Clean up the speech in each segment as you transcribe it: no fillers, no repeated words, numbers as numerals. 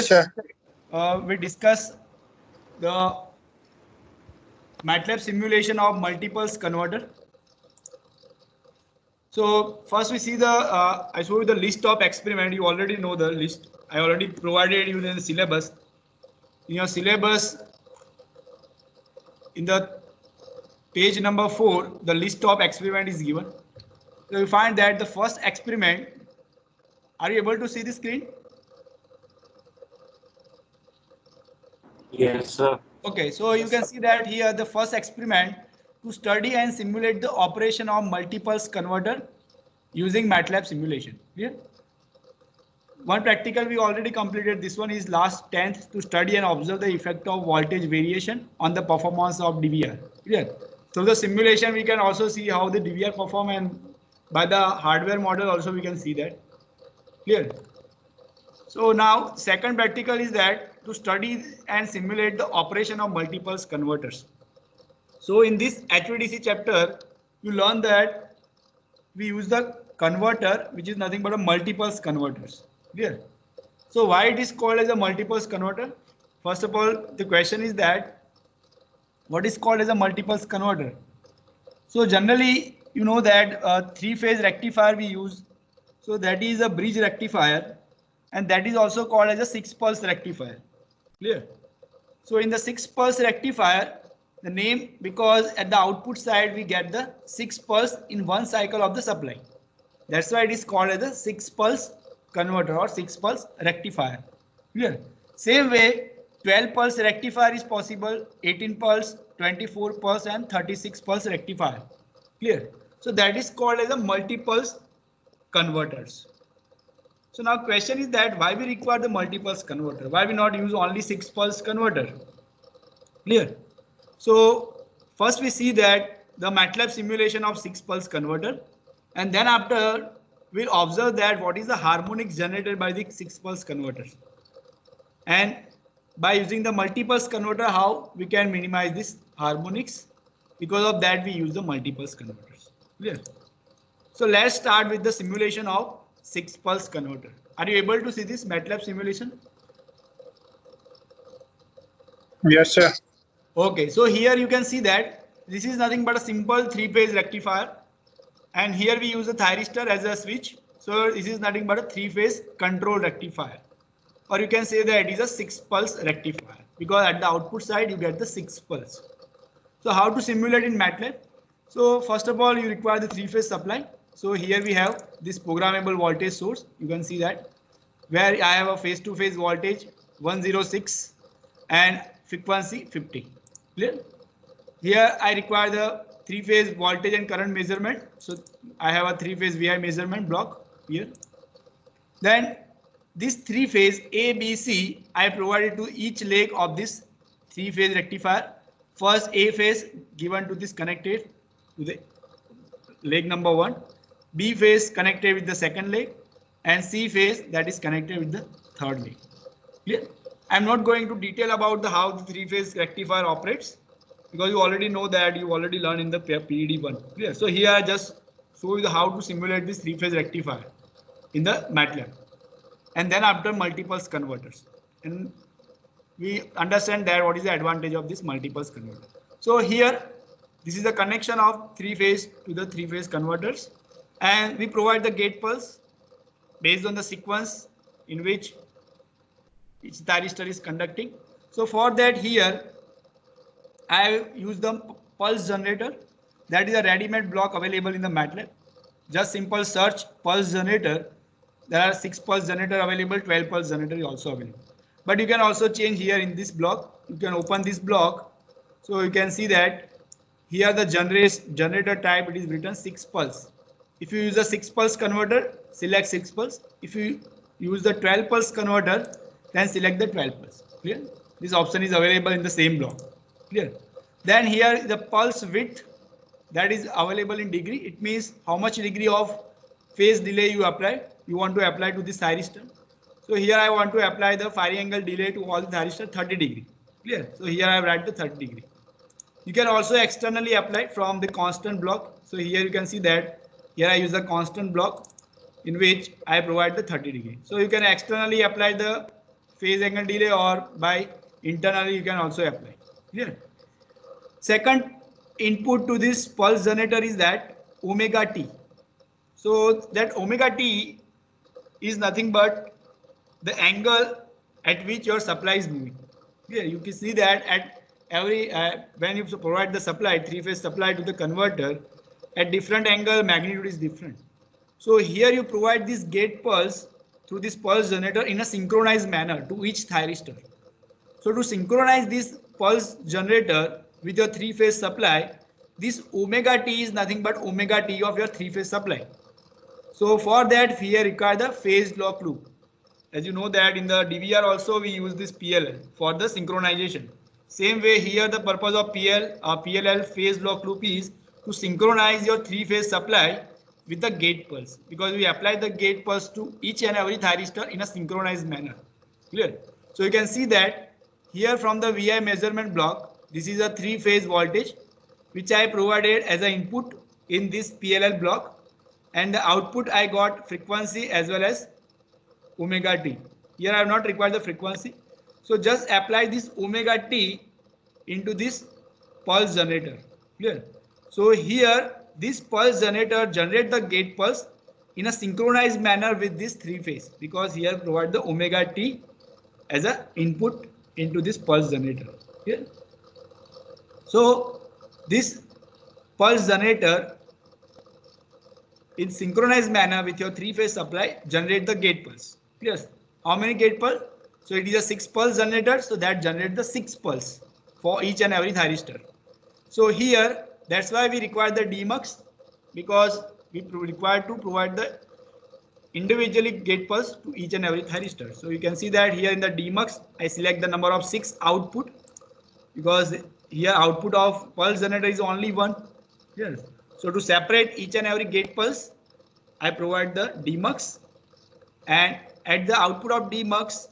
Sure. We discuss the MATLAB simulation of multiples converter. So first we see the I show you the list of experiment. You already know the list. I already provided you in the syllabus. In your syllabus, in the page number 4, the list of experiment is given. So you find that the first experiment. Are you able to see the screen? Yes, sir. Okay, so you can see that here the first experiment to study and simulate the operation of multiples converter using MATLAB simulation. Clear? One practical we already completed. This one is last 10th to study and observe the effect of voltage variation on the performance of DVR. Clear? So the simulation we can also see how the DVR perform, and by the hardware model also we can see that. Clear? So now second practical is that to study and simulate the operation of multiples converters. So in this HVDC chapter, you learn that we use the converter, which is nothing but a multiples converters. Clear? So why it is called as a multiples converter? First of all, the question is that what is called as a multiples converter? So generally, you know that three-phase rectifier we use. So that is a bridge rectifier, and that is also called as a 6-pulse rectifier. Clear? So in the 6-pulse rectifier, the name because at the output side we get the 6 pulse in one cycle of the supply. That's why it is called as a 6-pulse converter or 6-pulse rectifier. Clear? Same way, 12-pulse rectifier is possible, 18-pulse, 24-pulse and 36-pulse rectifier. Clear? So that is called as a multipulse converters. So now question is that why we require the multipulse converter? Why we not use only 6-pulse converter? Clear? So first we see that the MATLAB simulation of 6-pulse converter, and then after we'll observe that what is the harmonics generated by the 6-pulse converters, and by using the multipulse converter how we can minimize this harmonics. Because of that we use the multipulse converters. Clear? So let's start with the simulation of 6-pulse converter. Are you able to see this MATLAB simulation? Yes, sir. Okay, so here you can see that this is nothing but a simple 3-phase rectifier, and here we use a thyristor as a switch. So this is nothing but a 3-phase control rectifier, or you can say that it is a 6-pulse rectifier because at the output side you get the 6 pulse. So how to simulate in MATLAB? So first of all you require the 3-phase supply. So here we have this programmable voltage source. You can see that where I have a phase-to-phase voltage 106 and frequency 50. Clear? Here I require the 3-phase voltage and current measurement. So I have a 3-phase VI measurement block here. Then this 3-phase A, B, C I provided to each leg of this 3-phase rectifier. First A phase given to this connected to the leg number 1. B phase connected with the second leg, and C phase that is connected with the third leg. Clear? I'm not going to detail about how the 3-phase rectifier operates because you already know that, you already learned in the PED 1. Clear? So here I just show you how to simulate this 3-phase rectifier in the MATLAB, and then after multipulse converters, and we understand that what is the advantage of this multipulse converter. So here this is the connection of 3-phase to the 3-phase converters, and we provide the gate pulse based on the sequence in which each thyristor is conducting. So for that here I use the pulse generator. That is a ready-made block available in the MATLAB. Just simple search pulse generator. There are 6-pulse generator available, 12-pulse generator is also available. But you can also change here in this block. You can open this block. So you can see that here the generator type, it is written 6-pulse. If you use a 6-pulse converter, select 6-pulse. If you use the 12-pulse converter, then select the 12-pulse. Clear? This option is available in the same block. Clear? Then here the pulse width that is available in degree. It means how much degree of phase delay you apply. You want to apply to this thyristor. So here I want to apply the firing angle delay to all the thyristor 30 degree. Clear? So here I write the 30 degree. You can also externally apply from the constant block. So here you can see that here I use the constant block in which I provide the 30 degree. So you can externally apply the phase angle delay, or by internally you can also apply. Clear? Second input to this pulse generator is that omega t. So that omega t is nothing but the angle at which your supply is moving. Yeah, you can see that at every when you provide the supply, three-phase supply to the converter, at different angle magnitude is different. So here you provide this gate pulse through this pulse generator in a synchronized manner to each thyristor. So to synchronize this pulse generator with your three-phase supply, this omega t is nothing but omega t of your three-phase supply. So for that, we require the phase lock loop. As you know that in the DVR also we use this PLL for the synchronization. Same way here the purpose of PLL phase lock loop is to synchronize your three-phase supply with the gate pulse, because we apply the gate pulse to each and every thyristor in a synchronized manner. Clear? So you can see that here from the VI measurement block, this is a three-phase voltage which I provided as an input in this PLL block, and the output I got frequency as well as omega t. Here I have not required the frequency. So just apply this omega t into this pulse generator. Clear? So here this pulse generator generate the gate pulse in a synchronized manner with this three phase, because here provide the omega t as a input into this pulse generator. Clear? So this pulse generator in synchronized manner with your three-phase supply generate the gate pulse. Clear? How many gate pulse? So it is a 6 pulse generator, so that generate the 6 pulse for each and every thyristor. So here that's why we require the demux, because we require to provide the individually gate pulse to each and every thyristor. So you can see that here in the demux I select the number of 6 output, because here output of pulse generator is only 1. Yes. So to separate each and every gate pulse, I provide the demux, and at the output of demux,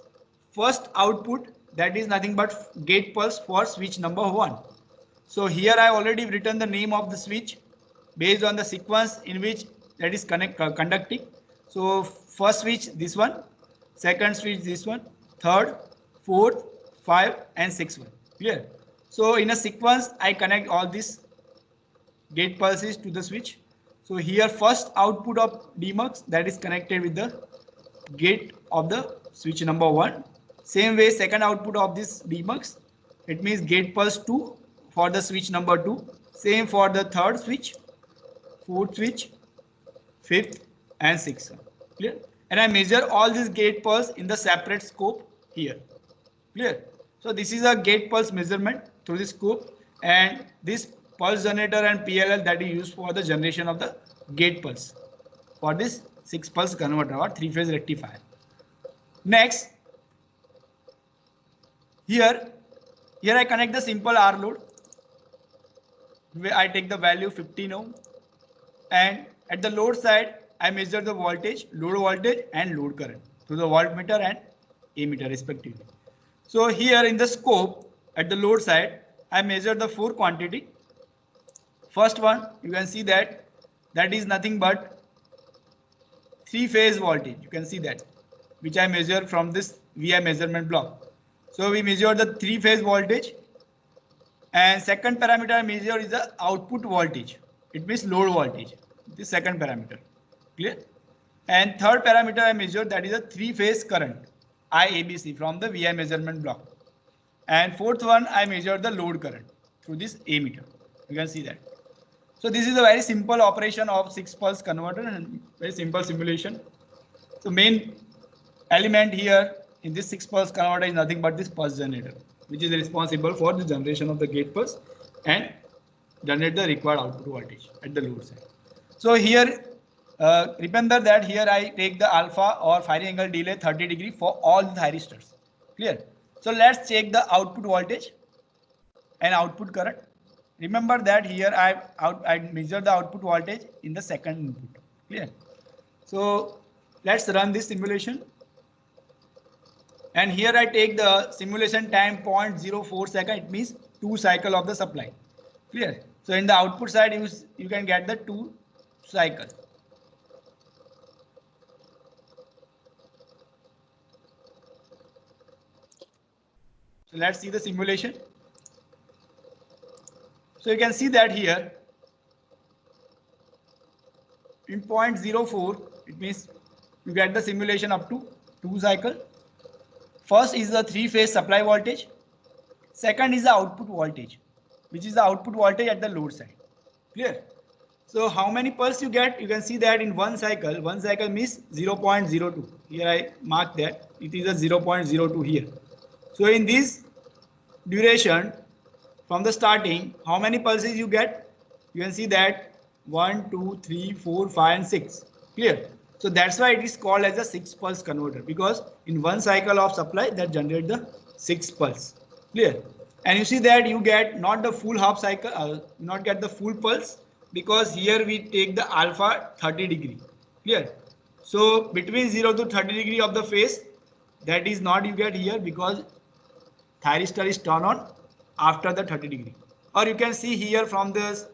first output, that is nothing but gate pulse for switch number 1. So here I already written the name of the switch based on the sequence in which that is conducting. So first switch this one, second switch this one, third, fourth, 5 and 6 one. Clear? So in a sequence I connect all these gate pulses to the switch. So here first output of demux, that is connected with the gate of the switch number 1. Same way second output of this demux, it means gate pulse 2 for the switch number 2. Same for the third switch, fourth switch, fifth and sixth. Clear? And I measure all these gate pulse in the separate scope here. Clear? So this is a gate pulse measurement through the scope, and this pulse generator and PLL that is used for the generation of the gate pulse for this 6 pulse converter or 3-phase rectifier. Next, here I connect the simple R load, where I take the value 15 ohm, and at the load side I measure the voltage, load voltage and load current through the voltmeter and ammeter respectively. So here in the scope at the load side I measure the 4 quantity. First one, you can see that is nothing but 3-phase voltage. You can see that, which I measure from this VI measurement block. So we measure the 3-phase voltage, and second parameter I measure is the output voltage. It means load voltage. The second parameter. Clear? And third parameter I measure, that is a 3-phase current, IABC, from the VI measurement block. And fourth one I measure the load current through this ammeter. You can see that. So this is a very simple operation of 6 pulse converter and very simple simulation. So main element here in this 6 pulse converter is nothing but this pulse generator, which is responsible for the generation of the gate pulse and generate the required output voltage at the load side. So here remember that here I take the alpha or firing angle delay 30 degree for all the thyristors. Clear? So let's check the output voltage and output current. Remember that here I measure the output voltage in the second input. Clear? So let's run this simulation. And here I take the simulation time 0.04 second. It means 2 cycle of the supply. Clear? So in the output side you can get the 2 cycle. So let's see the simulation. So you can see that here in 0.04, it means you get the simulation up to 2 cycle. First is the 3-phase supply voltage. Second is the output voltage, which is the output voltage at the load side. Clear? So how many pulse you get? You can see that in one cycle means 0.02. Here I mark that it is a 0.02 here. So in this duration from the starting, how many pulses you get? You can see that 1, 2, 3, 4, 5 and 6. Clear? So that's why it is called as a 6 pulse converter, because in one cycle of supply that generate the 6 pulse. Clear? And you see that you get not the full half cycle, not get the full pulse, because here we take the alpha 30 degree. Clear? So between 0 to 30 degree of the phase, that is not you get here, because thyristor is turned on after the 30 degree. Or you can see here from this,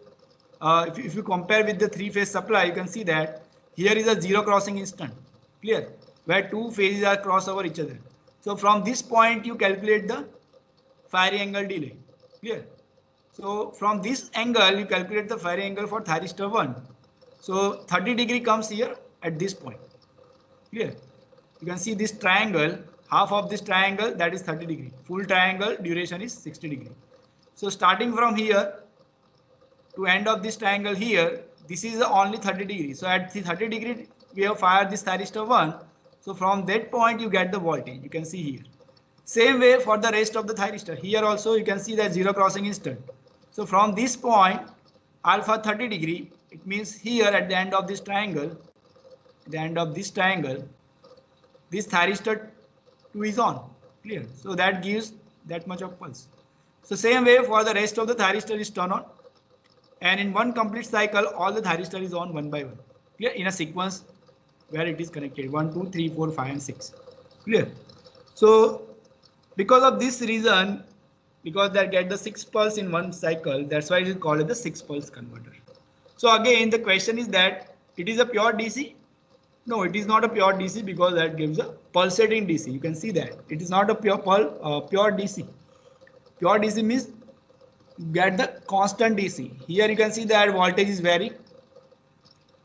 if you compare with the 3-phase supply, you can see that here is a zero crossing instant. Clear? Where two phases are cross over each other. So from this point you calculate the firing angle delay. Clear? So from this angle you calculate the firing angle for thyristor 1. So 30 degree comes here at this point. Clear? You can see this triangle, half of this triangle, that is 30 degree. Full triangle duration is 60 degree. So starting from here to end of this triangle here, this is only 30 degree. So at the 30 degree we have fired this thyristor 1. So from that point you get the voltage. You can see here. Same way for the rest of the thyristor. Here also you can see that zero crossing instant. So from this point alpha 30 degree, it means here at the end of this triangle, this thyristor 2 is on. Clear? So that gives that much of pulse. So same way for the rest of the thyristor is turned on. And in one complete cycle, all the thyristor is on one by one. Clear? In a sequence where it is connected 1, 2, 3, 4, 5 and 6. Clear? So because of this reason, because they get the 6 pulse in one cycle, that's why it is called as the 6 pulse converter. So again the question is that it is a pure DC. No, it is not a pure DC, because that gives a pulsating DC. You can see that it is not a pure DC. Pure DC means get the constant DC. Here you can see that voltage is varying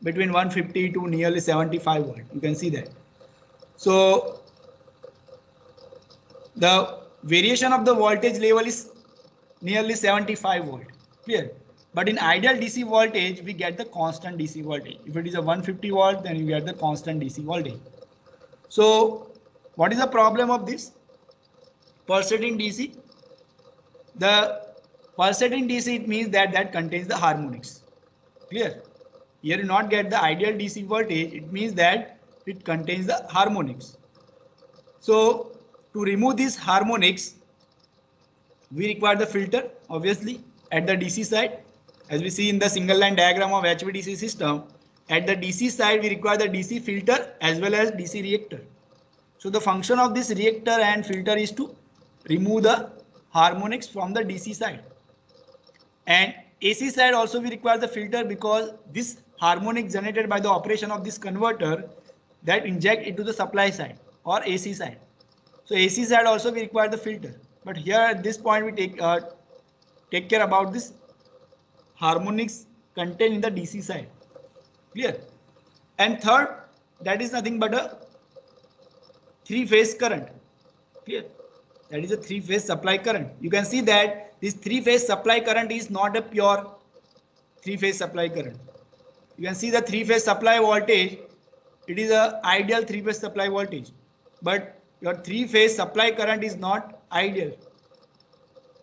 between 150 to nearly 75 volt. You can see that. So the variation of the voltage level is nearly 75 volt. Clear? But in ideal DC voltage, we get the constant DC voltage. If it is a 150 volt, then you get the constant DC voltage. So what is the problem of this pulsating DC? The pulsating DC, it means that contains the harmonics. Clear? Here you not get the ideal DC voltage, it means that it contains the harmonics. So to remove these harmonics, we require the filter, obviously, at the DC side. As we see in the single line diagram of HVDC system, at the DC side we require the DC filter as well as DC reactor. So the function of this reactor and filter is to remove the harmonics from the DC side. And AC side also we require the filter, because this harmonic generated by the operation of this converter that inject into the supply side or AC side. So AC side also we require the filter. But here at this point we take care about this harmonics contained in the DC side. Clear? And third, that is nothing but a 3-phase current. Clear? That is a 3-phase supply current. You can see that this 3-phase supply current is not a pure 3-phase supply current. You can see the 3-phase supply voltage, it is a ideal 3-phase supply voltage, but your 3-phase supply current is not ideal,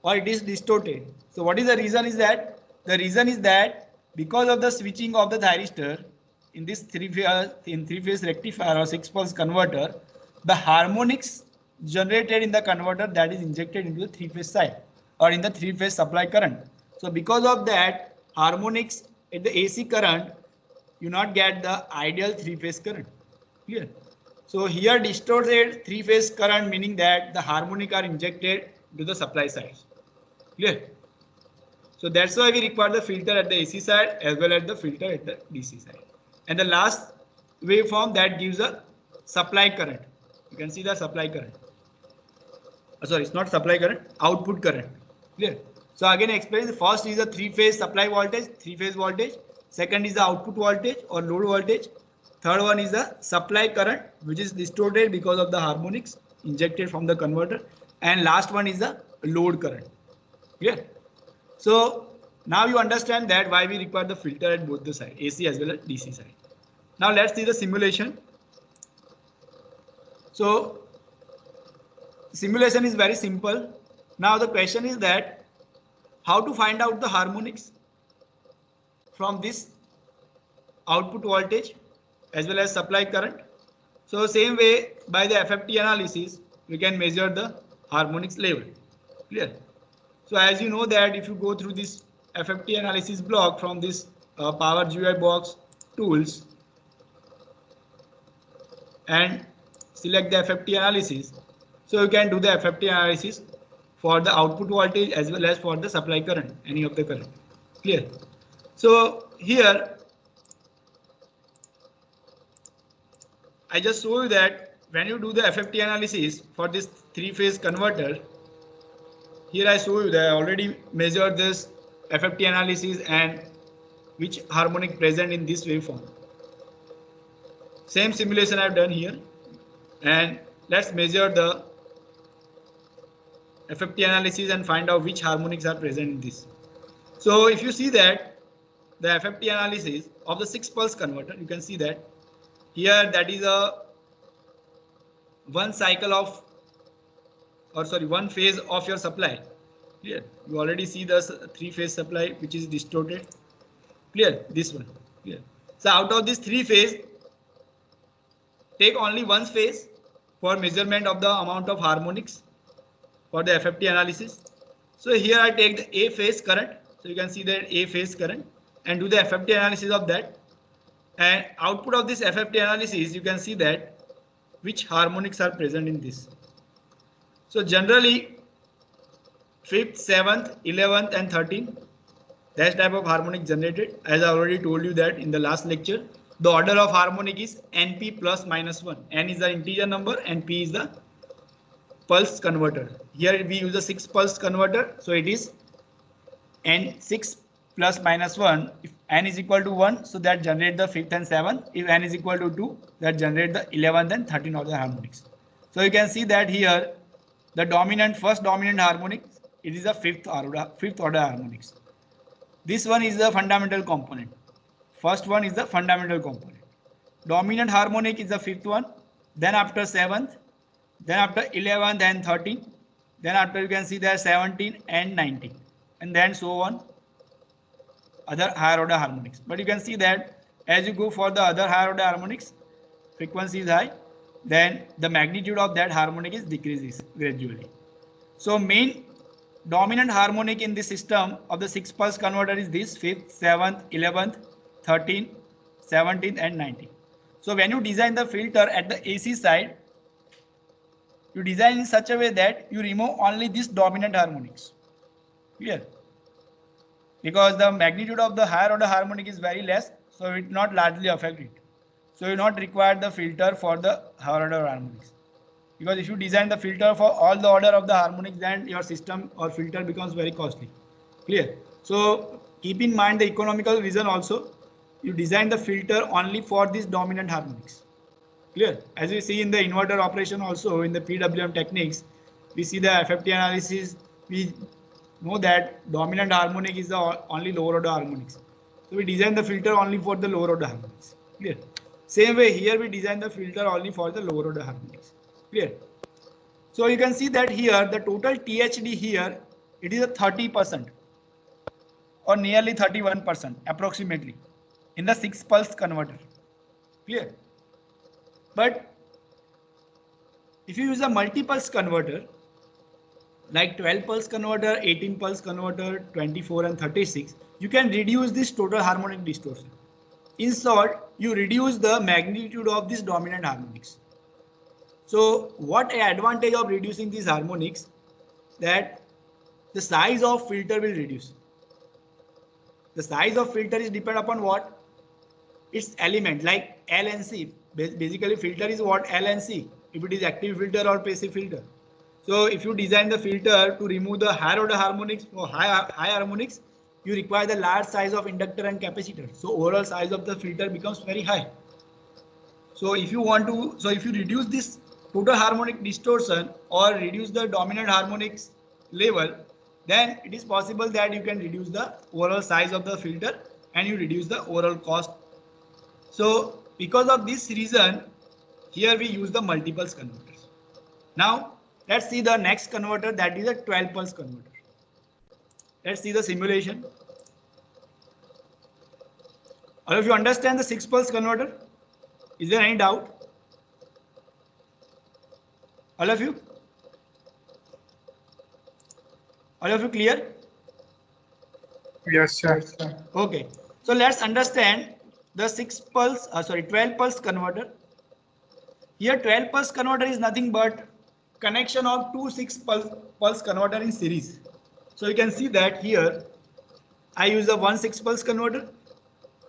or it is distorted. So what is the reason is that? The reason is that because of the switching of the thyristor in this 3-phase rectifier or 6 pulse converter, the harmonics generated in the converter that is injected into the 3-phase side or in the 3-phase supply current. So because of that harmonics in the AC current, you not get the ideal 3-phase current. Clear? So here distorted 3-phase current, meaning that the harmonic are injected to the supply side. Clear? So that's why we require the filter at the AC side as well as the filter at the DC side. And the last waveform that gives a supply current. You can see the supply current. sorry, it's not supply current, output current. Clear? So again explain, the first is the three-phase supply voltage, three-phase voltage. Second is the output voltage or load voltage. Third one is the supply current, which is distorted because of the harmonics injected from the converter. And last one is the load current. Clear? So now you understand that why we require the filter at both the side, AC as well as DC side. Now let's see the simulation. So simulation is very simple. Now the question is that how to find out the harmonics from this output voltage as well as supply current. So same way, by the FFT analysis we can measure the harmonics level. Clear? So as you know that if you go through this FFT analysis block from this Power GUI box tools and select the FFT analysis, so you can do the FFT analysis for the output voltage as well as for the supply current, any of the current. Clear? So here I just show you that when you do the FFT analysis for this three-phase converter, here I show you that I already measured this FFT analysis and which harmonic present in this waveform. Same simulation I've done here, and let's measure the FFT analysis and find out which harmonics are present in this. So if you see that the FFT analysis of the 6-pulse converter, you can see that here that is a one phase of your supply. Clear? You already see the three-phase supply which is distorted. Clear? This one. Clear? So out of this three phase, take only one phase for measurement of the amount of harmonics for the FFT analysis. So here I take the A phase current. So you can see that A phase current and do the FFT analysis of that. And output of this FFT analysis, you can see that which harmonics are present in this. So generally 5th, 7th, 11th and 13th, that type of harmonic generated. As I already told you that in the last lecture, the order of harmonic is NP plus minus 1. N is the integer number and P is the pulse converter. Here we use a 6-pulse converter, so it is N6 plus minus 1. If N is equal to 1, so that generate the 5th and 7th. If N is equal to 2, that generate the 11th and 13th order harmonics. So you can see that here the first dominant harmonic, it is a fifth order harmonics. This one is the fundamental component. First one is the fundamental component. Dominant harmonic is the 5th one. Then after 7th, then after 11th and 13th, then after you can see there 17 and 19, and then so on other higher order harmonics. But you can see that as you go for the other higher order harmonics, frequency is high, then the magnitude of that harmonic is decreases gradually. So main dominant harmonic in this system of the 6-pulse converter is this 5th, 7th, 11th, 13th, 17th and 19th. So when you design the filter at the AC side, you design in such a way that you remove only this dominant harmonics. Clear? Because the magnitude of the higher order harmonic is very less, so it not largely affect it. So you not require the filter for the higher order harmonics. Because if you design the filter for all the order of the harmonics, then your system or filter becomes very costly. Clear? So keep in mind the economical reason also. You design the filter only for these dominant harmonics. Clear? As we see in the inverter operation also in the PWM techniques, we see the FFT analysis. We know that dominant harmonic is the only lower order harmonics. So we design the filter only for the lower order harmonics. Clear? Same way here we design the filter only for the lower order harmonics. Clear? So you can see that here the total THD here, it is a 30% or nearly 31% approximately in the 6-pulse converter. Clear? But if you use a multi-pulse converter like 12-pulse converter, 18-pulse converter, 24 and 36, you can reduce this total harmonic distortion. In short, you reduce the magnitude of these dominant harmonics. So what advantage of reducing these harmonics? That the size of filter will reduce. The size of filter is depend upon what? Its element like L and C. Basically filter is what? L and C. If it is active filter or passive filter. So if you design the filter to remove the higher order harmonics or high harmonics, you require the large size of inductor and capacitor. So overall size of the filter becomes very high. So if you reduce this total harmonic distortion or reduce the dominant harmonics level, then it is possible that you can reduce the overall size of the filter and you reduce the overall cost. So because of this reason, here we use the multipulse converters. Now let's see the next converter, that is a 12 pulse converter. Let's see the simulation. All of you understand the 6 pulse converter? Is there any doubt? All of you? All of you clear? Yes, sir. Okay. So let's understand the 12 pulse converter. Here 12 pulse converter is nothing but connection of two 6 pulse converter in series. So you can see that here I use a 1 6 pulse converter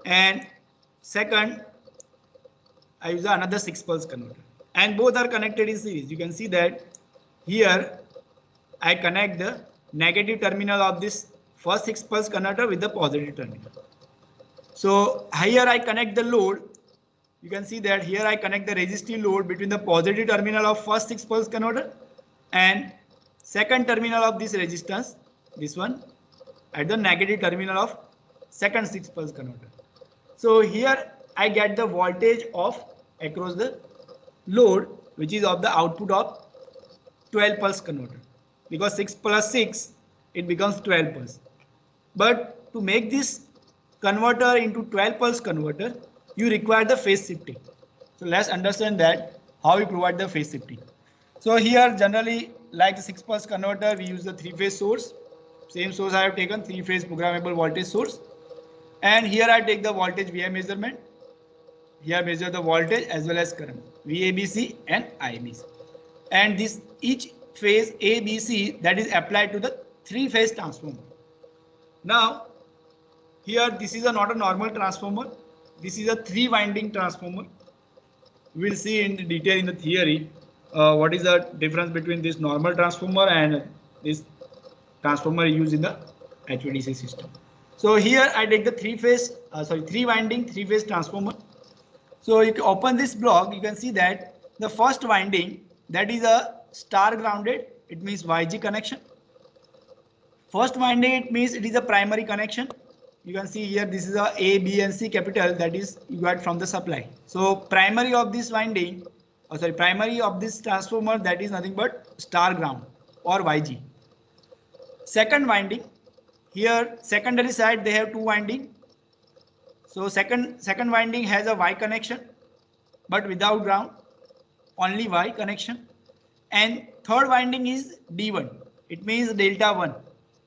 and second I use another 6 pulse converter, and both are connected in series. You can see that here I connect the negative terminal of this first 6 pulse converter with the positive terminal. So here I connect the load. You can see that here I connect the resistive load between the positive terminal of first 6 pulse converter and second terminal of this resistance, this one, at the negative terminal of second 6 pulse converter. So here I get the voltage of across the load, which is of the output of 12 pulse converter, because 6 plus 6 it becomes 12 pulse. But to make this converter into 12 pulse converter, you require the phase shifting. So let's understand that how we provide the phase shifting. So here generally, like the 6 pulse converter, we use the 3-phase source. Same source I have taken, 3-phase programmable voltage source. And here I take the voltage VI measurement. Here measure the voltage as well as current, VABC and IABC. And this each phase ABC, that is applied to the 3-phase transformer. Now here this is not a normal transformer. This is a 3-winding transformer. We will see in detail in the theory what is the difference between this normal transformer and this transformer used in the HVDC system. So here I take the 3-winding 3-phase transformer. So you can open this block, you can see that the first winding, that is a star grounded, it means YG connection. First winding, it means it is a primary connection. You can see here this is a B and C capital, that is you got from the supply. So primary of this winding, primary of this transformer, that is nothing but star ground or YG. Second winding, here secondary side they have 2 winding. So second winding has a Y connection, but without ground, only Y connection. And third winding is D1. It means delta 1.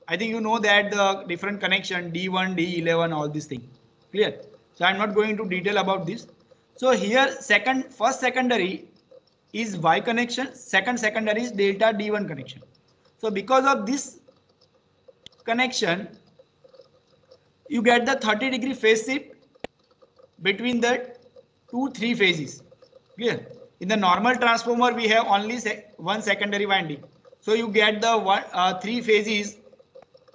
I think you know that the different connection D1, D11, all these things. Clear? So I'm not going into detail about this. So here first secondary is Y connection, second secondary is delta D1 connection. So because of this connection, you get the 30-degree phase shift between the 2-3 phases. Clear? In the normal transformer, we have only one secondary winding. So you get the 3 phases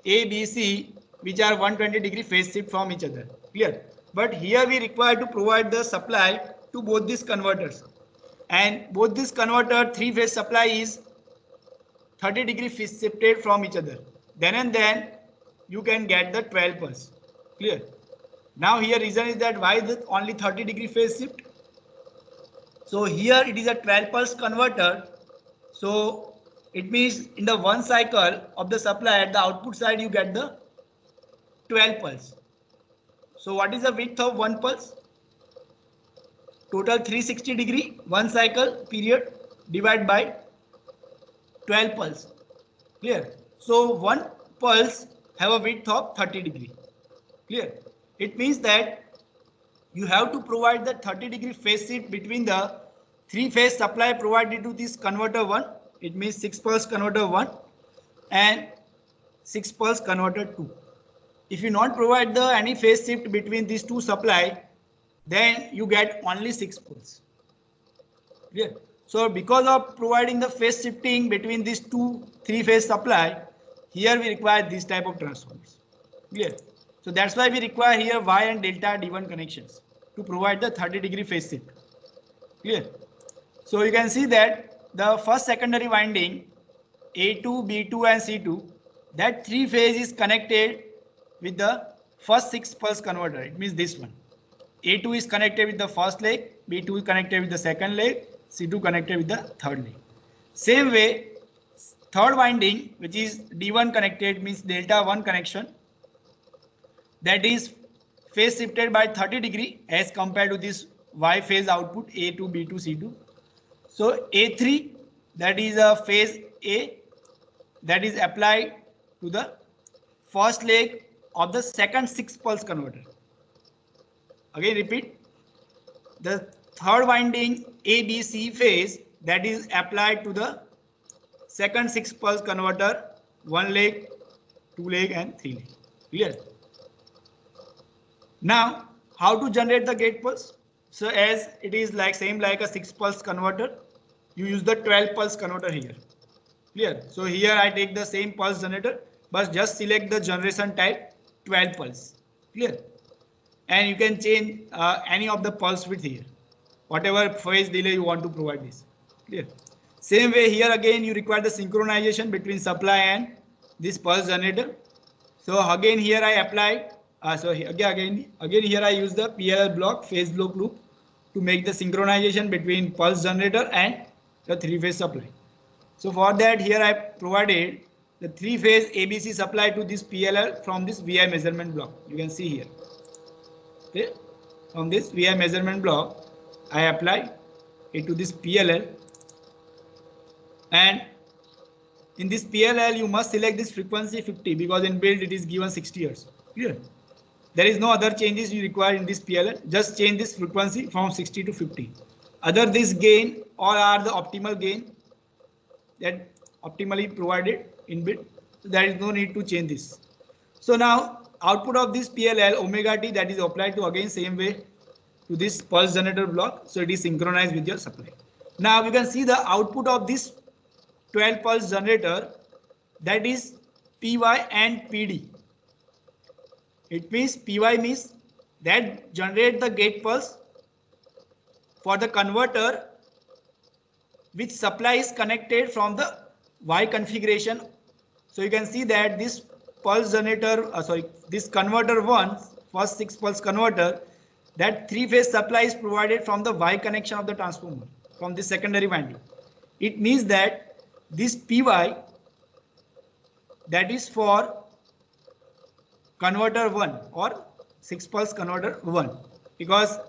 A, B, C, which are 120-degree phase shift from each other. Clear? But here we require to provide the supply to both these converters. And both this converter 3-phase supply is 30-degree phase shifted from each other. Then and then you can get the 12 pulse. Clear? Now here reason is that why is only 30-degree phase shift? So here it is a 12 pulse converter. So it means in the one cycle of the supply at the output side you get the 12 pulse. So what is the width of one pulse? Total 360 degree, one cycle period divided by 12 pulse. Clear? So one pulse have a width of 30 degree. Clear? It means that you have to provide the 30-degree phase shift between the 3-phase supply provided to this converter 1. It means 6 pulse converter 1 and 6 pulse converter 2. If you not provide any phase shift between these two supply, then you get only 6 pulse. Clear? So because of providing the phase shifting between these two three-phase supply, here we require this type of transformers. Clear? So that's why we require here Y and delta D1 connections to provide the 30-degree phase shift. Clear? So you can see that the first secondary winding A2, B2 and C2, that three phase is connected with the first 6 pulse converter. It means this one. A2 is connected with the first leg, B2 is connected with the second leg, C2 connected with the third leg. Same way, third winding, which is D1 connected, means delta 1 connection, that is phase shifted by 30 degree as compared to this Y phase output A2, B2, C2. So A3, that is a phase A, that is applied to the first leg of the second 6 pulse converter. Again repeat, the third winding ABC phase, that is applied to the second 6 pulse converter, 1 leg, 2 leg and 3 leg. Clear? Now how to generate the gate pulse? So as it is like same like a 6 pulse converter, you use the 12 pulse converter here. Clear? So here I take the same pulse generator, but just select the generation type 12 pulse. Clear? And you can change any of the pulse width here, whatever phase delay you want to provide this. Clear? Same way here again you require the synchronization between supply and this pulse generator. So again here I apply again here I use the PLL block phase block loop to make the synchronization between pulse generator and the three-phase supply. So for that here I provided the three-phase ABC supply to this PLL from this VI measurement block. You can see here. Okay. From this VI measurement block I apply it to this PLL, and in this PLL you must select this frequency 50 because in build it is given 60 Hz. Clear? There is no other changes you require in this PLL. Just change this frequency from 60 to 50. Other this gain or are the optimal gain that optimally provided in bit. So there is no need to change this. So now output of this PLL omega t, that is applied to again same way to this pulse generator block. So it is synchronized with your supply. Now you can see the output of this 12 pulse generator, that is PY and PD. It means PY means that generate the gate pulse for the converter which supply is connected from the Y configuration. So you can see that this pulse generator, this converter 1, first 6 pulse converter, that three-phase supply is provided from the Y connection of the transformer from the secondary winding. It means that this PY, that is for converter 1 or 6 pulse converter 1, because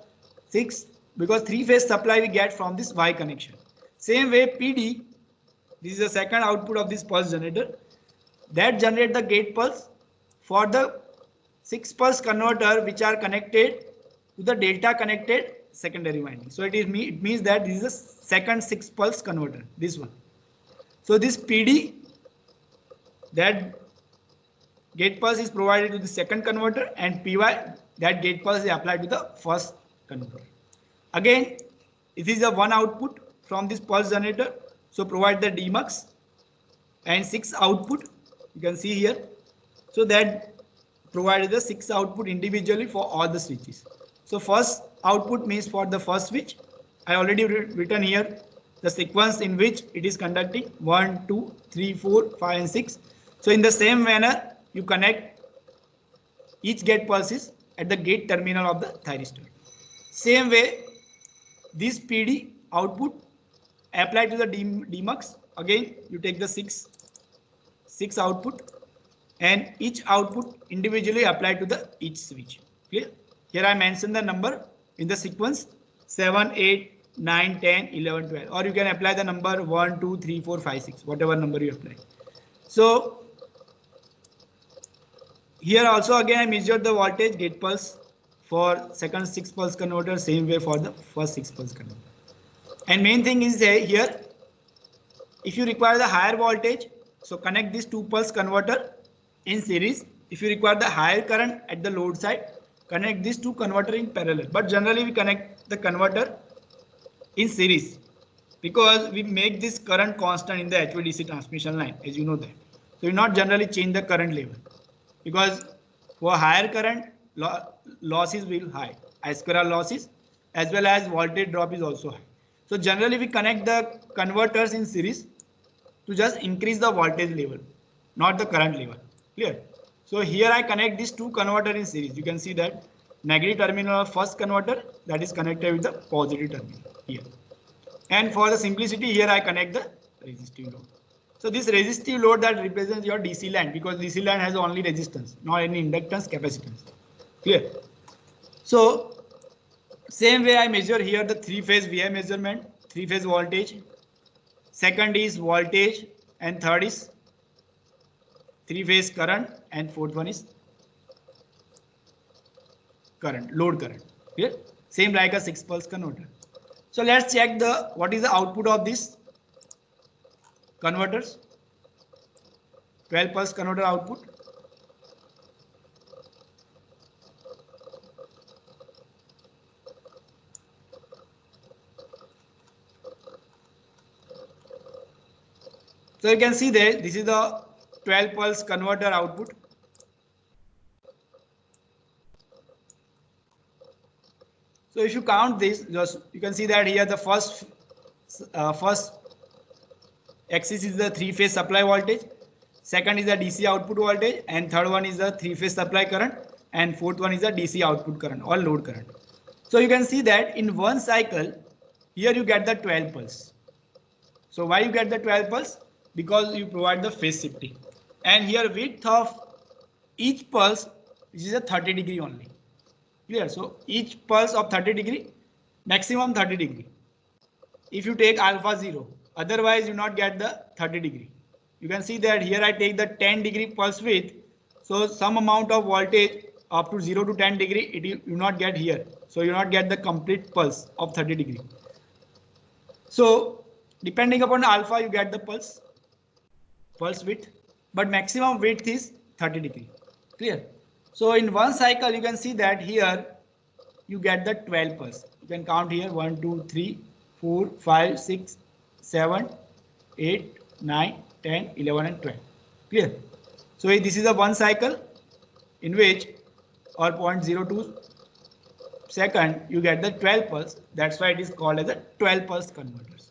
three-phase supply we get from this Y connection. Same way PD, this is the second output of this pulse generator, that generate the gate pulse for the 6 pulse converter which are connected to the delta connected secondary winding. So it means that this is the second 6 pulse converter, this one. So this PD, that gate pulse is provided to the second converter, and PY, that gate pulse is applied to the first converter. Again, it is a one output from this pulse generator. So provide the DMUX and 6 output. You can see here. So that provided the 6 output individually for all the switches. So first output means for the first switch. I already written here the sequence in which it is conducting 1, 2, 3, 4, 5 and 6. So in the same manner you connect each gate pulses at the gate terminal of the thyristor. Same way this PD output applied to the DMUX. Again you take the 6 output and each output individually applied to the each switch. Clear? Here I mentioned the number in the sequence 7, 8, 9, 10, 11, 12, or you can apply the number 1, 2, 3, 4, 5, 6, whatever number you apply. So here also again I measured the voltage gate pulse for second 6 pulse converter, same way for the first 6 pulse converter. And main thing is here, if you require the higher voltage, so connect this 2 pulse converter in series. If you require the higher current at the load side, connect these 2 converter in parallel. But generally we connect the converter in series because we make this current constant in the HVDC transmission line, as you know that. So we not generally change the current level, because for higher current losses will high, I square losses as well as voltage drop is also high. So generally we connect the converters in series to just increase the voltage level, not the current level. Clear? So here I connect these two converters in series. You can see that negative terminal of first converter that is connected with the positive terminal here. And for the simplicity, here I connect the resistive load. So this resistive load that represents your DC line, because DC line has only resistance, not any inductance, capacitance. Clear? So same way I measure here the three-phase VI measurement, three-phase voltage. Second is voltage, and third is three-phase current, and fourth one is current, load current. Clear? Same like a 6-pulse converter. So let's check what is the output of this converters. 12-pulse converter output. So you can see there, this is the 12-pulse converter output. So if you count this, just you can see that here the first axis is the three-phase supply voltage, second is the DC output voltage, and third one is the three-phase supply current, and fourth one is the DC output current or load current. So you can see that in one cycle, here you get the 12 pulse. So why you get the 12 pulse? Because you provide the phase shifting. And here width of each pulse is a 30 degree only. Clear? So each pulse of 30 degree, maximum 30 degree. If you take alpha 0, otherwise you not get the 30 degree. You can see that here I take the 10 degree pulse width. So some amount of voltage up to 0 to 10 degree, you not get here. So you not get the complete pulse of 30 degree. So depending upon the alpha, you get the pulse width, but maximum width is 30 degree. Clear? So in one cycle, you can see that here you get the 12 pulse. You can count here 1, 2, 3, 4, 5, 6, 7, 8, 9, 10, 11 and 12. Clear? So this is a one cycle in which, or 0.02 second, you get the 12 pulse. That's why it is called as a 12 pulse converters.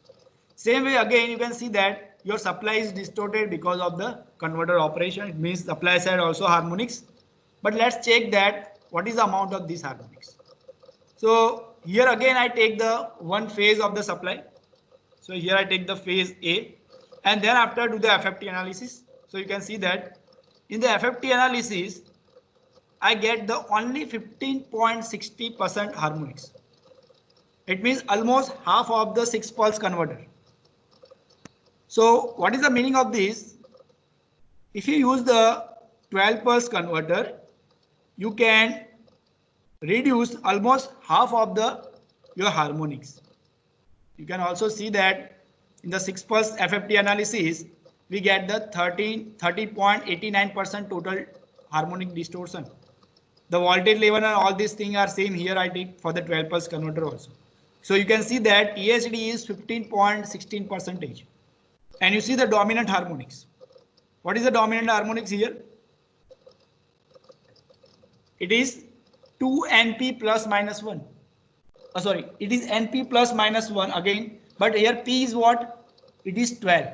Same way again, you can see that your supply is distorted because of the converter operation. It means supply side also harmonics. But let's check that what is the amount of these harmonics. So here again I take the one phase of the supply. So here I take the phase A, and then after do the FFT analysis. So you can see that in the FFT analysis I get the only 15.60% harmonics. It means almost half of the 6-pulse converter. So what is the meaning of this? If you use the 12-pulse converter, you can reduce almost half of your harmonics. You can also see that in the 6-pulse FFT analysis, we get the 30.89% total harmonic distortion. The voltage level and all these things are same here I take for the 12-pulse converter also. So you can see that THD is 15.16%. And you see the dominant harmonics. What is the dominant harmonics here? It is 2 NP plus minus 1. Sorry, it is NP plus minus 1 again. But here P is what? It is 12.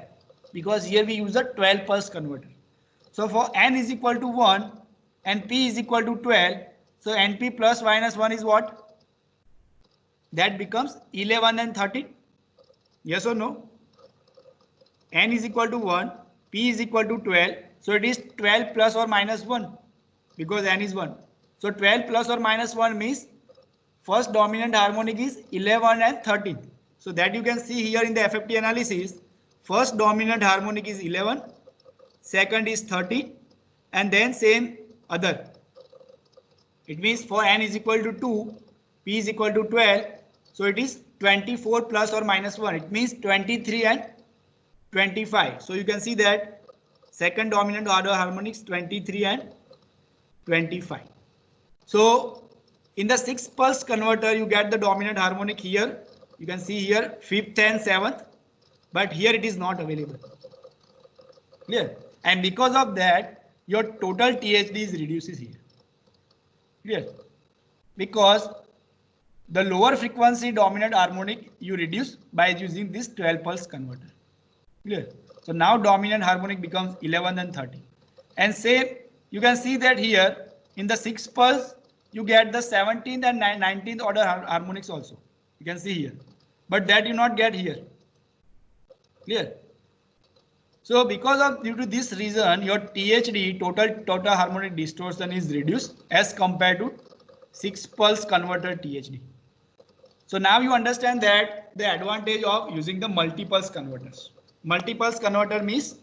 Because here we use a 12 pulse converter. So for N is equal to 1 and P is equal to 12. So NP plus minus 1 is what? That becomes 11 and 13. Yes or no? N is equal to 1. P is equal to 12. So it is 12 plus or minus 1 because N is 1. So 12 plus or minus 1 means first dominant harmonic is 11 and 13. So that you can see here in the FFT analysis. First dominant harmonic is 11, second is 13, and then same other. It means for N is equal to 2, P is equal to 12. So it is 24 plus or minus 1. It means 23 and 25. So you can see that second dominant order harmonics 23 and 25. So in the 6-pulse converter, you get the dominant harmonic here. You can see here 5th and 7th. but here it is not available. Clear? And because of that, your total THD is reduces here. Clear? Because the lower frequency dominant harmonic you reduce by using this 12 pulse converter. Clear? So now dominant harmonic becomes 11 and 30. And same, you can see that here in the 6 pulse, you get the 17th and 19th order harmonics also. You can see here. But that you not get here. Clear? So because of due to this reason, your THD total harmonic distortion is reduced as compared to 6 pulse converter THD. So now you understand that the advantage of using the multi-pulse converters. Multi-pulse converter means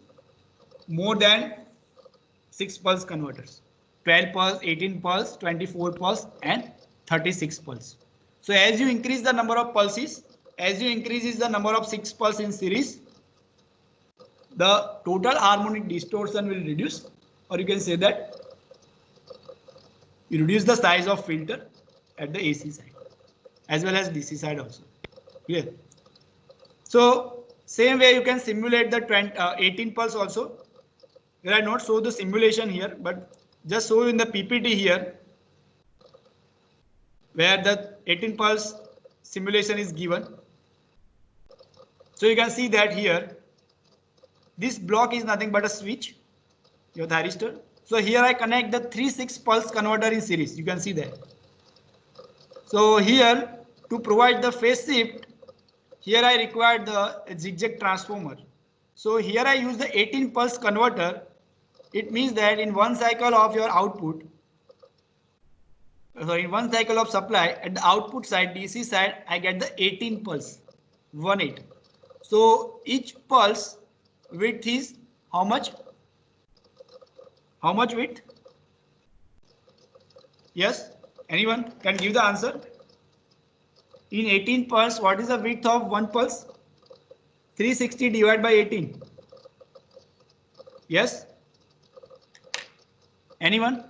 more than 6 pulse converters. 12 pulse, 18 pulse, 24 pulse and 36 pulse. So as you increase the number of pulses, as you increase the number of 6 pulse in series, the total harmonic distortion will reduce, or you can say that you reduce the size of filter at the AC side as well as DC side also. Clear? So same way you can simulate the 18 pulse also. Where I not show the simulation here, but just show in the PPT here where the 18 pulse simulation is given. So you can see that here this block is nothing but a switch, your thyristor. So here I connect the 3-6 pulse converter in series. You can see that. So here to provide the phase shift, here I require the zigzag transformer. So here I use the 18 pulse converter. It means that in one cycle of your output, in one cycle of supply at the output side, DC side, I get the 18 pulse, 18. So each pulse width is how much? How much width? Yes, anyone can give the answer? In 18 pulse, what is the width of one pulse? 360 divided by 18. Yes? Anyone?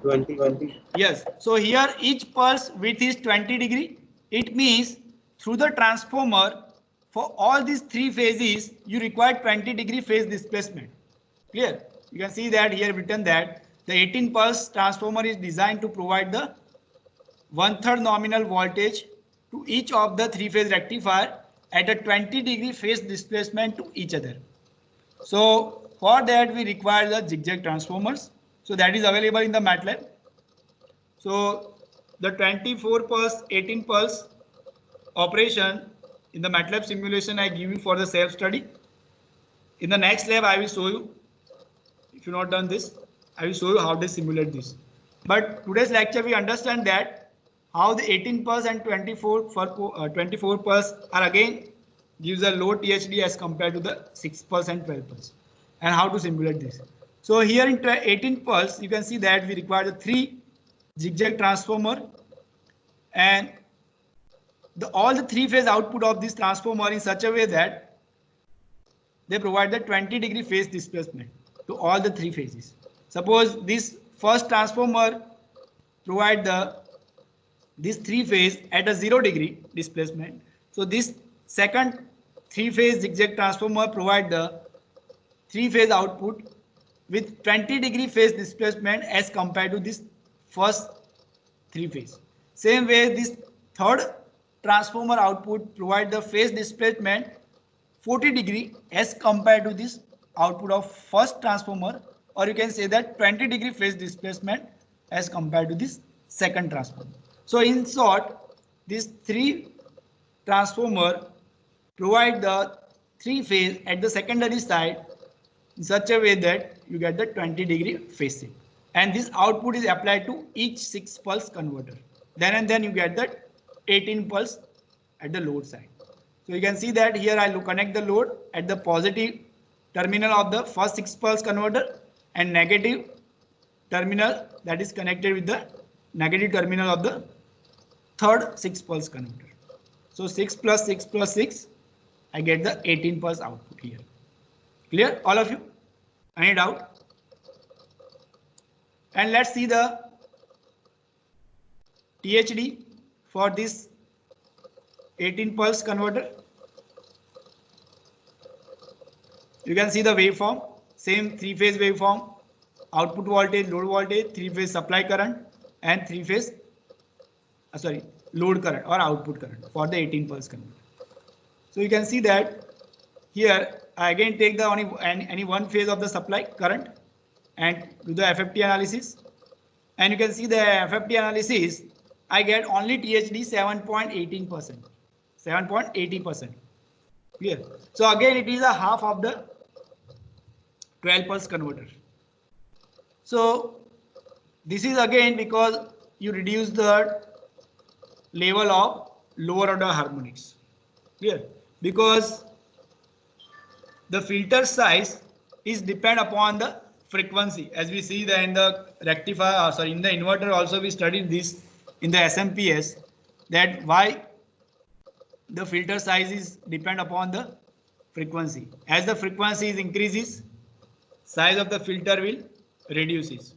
20. Yes. So here each pulse width is 20 degree. It means through the transformer for all these 3 phases you require 20 degree phase displacement. Clear? You can see that here written that the 18 pulse transformer is designed to provide the 1/3 nominal voltage to each of the 3-phase rectifier at a 20 degree phase displacement to each other. So for that we require the zigzag transformers. So that is available in the MATLAB. So the 24 pulse, 18 pulse operation in the MATLAB simulation I give you for the self study. In the next lab I will show you. If you not done this, I will show you how they simulate this. But today's lecture we understand that how the 18 pulse and 24 pulse are again gives a low THD as compared to the 6 pulse and 12 pulse, and how to simulate this. So here in 18 pulse you can see that we require the 3 zigzag transformer, and all the 3-phase output of this transformer in such a way that they provide the 20 degree phase displacement to all the 3 phases. Suppose this first transformer provide this 3-phase at a 0 degree displacement. So this second 3-phase zigzag transformer provide the 3-phase output with 20 degree phase displacement as compared to this first 3-phase. Same way this third transformer output provide the phase displacement 40 degree as compared to this output of first transformer, or you can say that 20 degree phase displacement as compared to this second transformer. So in short, this 3 transformer provide the 3-phase at the secondary side in such a way that you get the 20 degree phase shift, and this output is applied to each 6 pulse converter. Then you get the 18 pulse at the load side. So you can see that here I will connect the load at the positive terminal of the first 6 pulse converter and negative terminal that is connected with the negative terminal of the third 6 pulse converter. So 6 plus 6 plus 6, I get the 18 pulse output here. Clear, all of you? Any doubt? And let's see the THD for this 18 pulse converter. You can see the waveform, same three-phase waveform, output voltage, load voltage, three-phase supply current, and three-phase load current or output current for the 18 pulse converter. So you can see that here I again take the only any one phase of the supply current and do the FFT analysis, and you can see the FFT analysis I get only THD 7.18%, 7.80%. Clear? So again it is a half of the 12 pulse converter. So this is again because you reduce the level of lower order harmonics. Clear? Because the filter size is depend upon the frequency, as we see that in the rectifier, in the inverter also we studied this in the SMPS, that why the filter size is depend upon the frequency. As the frequency is increases, size of the filter will reduces.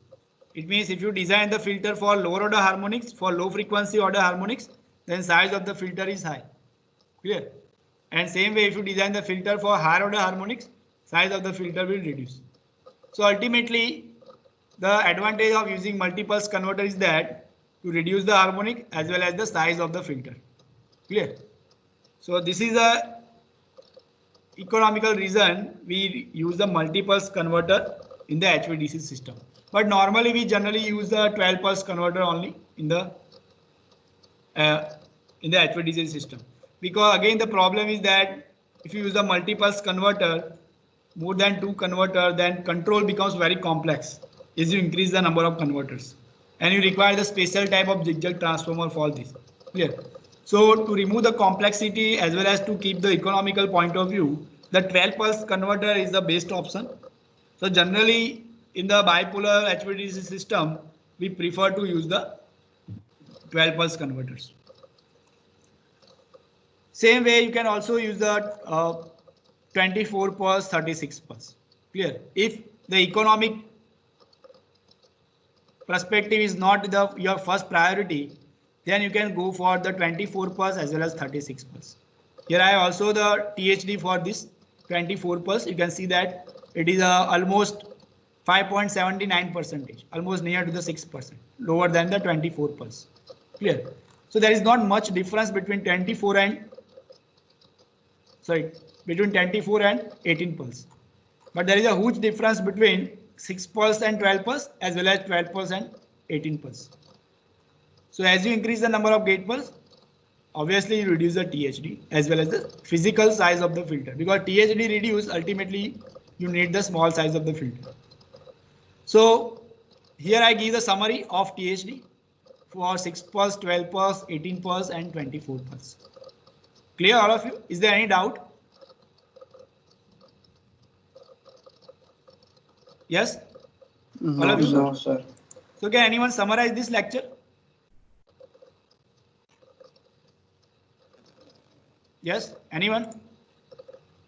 It means if you design the filter for lower order harmonics, for low frequency order harmonics, then size of the filter is high. Clear? And same way, if you design the filter for higher order harmonics, size of the filter will reduce. So ultimately, the advantage of using multi-pulse converter is that to reduce the harmonic as well as the size of the filter. Clear? So this is a economical reason we use the multi-pulse converter in the HVDC system. But normally we generally use the 12 pulse converter only in the HVDC system. Because again the problem is that if you use a multi-pulse converter, more than 2 converter, then control becomes very complex as you increase the number of converters, and you require the special type of zigzag transformer for this. Clear? So to remove the complexity as well as to keep the economical point of view, the 12 pulse converter is the best option. So generally in the bipolar HVDC system, we prefer to use the 12 pulse converters. Same way you can also use the 24 pulse, 36 pulse. Clear? If the economic perspective is not your first priority, then you can go for the 24 pulse as well as 36 pulse. Here I also the THD for this 24 pulse. You can see that it is almost 5.79%, almost near to the 6%, lower than the 24 pulse. Clear? So there is not much difference between 24 and 18 pulse, but there is a huge difference between 6 pulse and 12 pulse as well as 12 pulse and 18 pulse. So as you increase the number of gate pulse, obviously you reduce the THD as well as the physical size of the filter, because THD reduce, ultimately you need the small size of the filter. So here I give the summary of THD for 6 pulse, 12 pulse, 18 pulse and 24 pulse. Clear all of you? Is there any doubt? Yes? All of you? No, sir. So can anyone summarize this lecture? Yes? Anyone?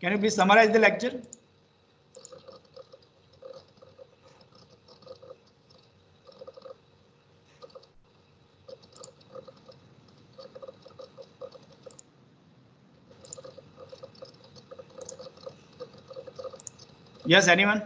Can you please summarize the lecture? Yes, anyone?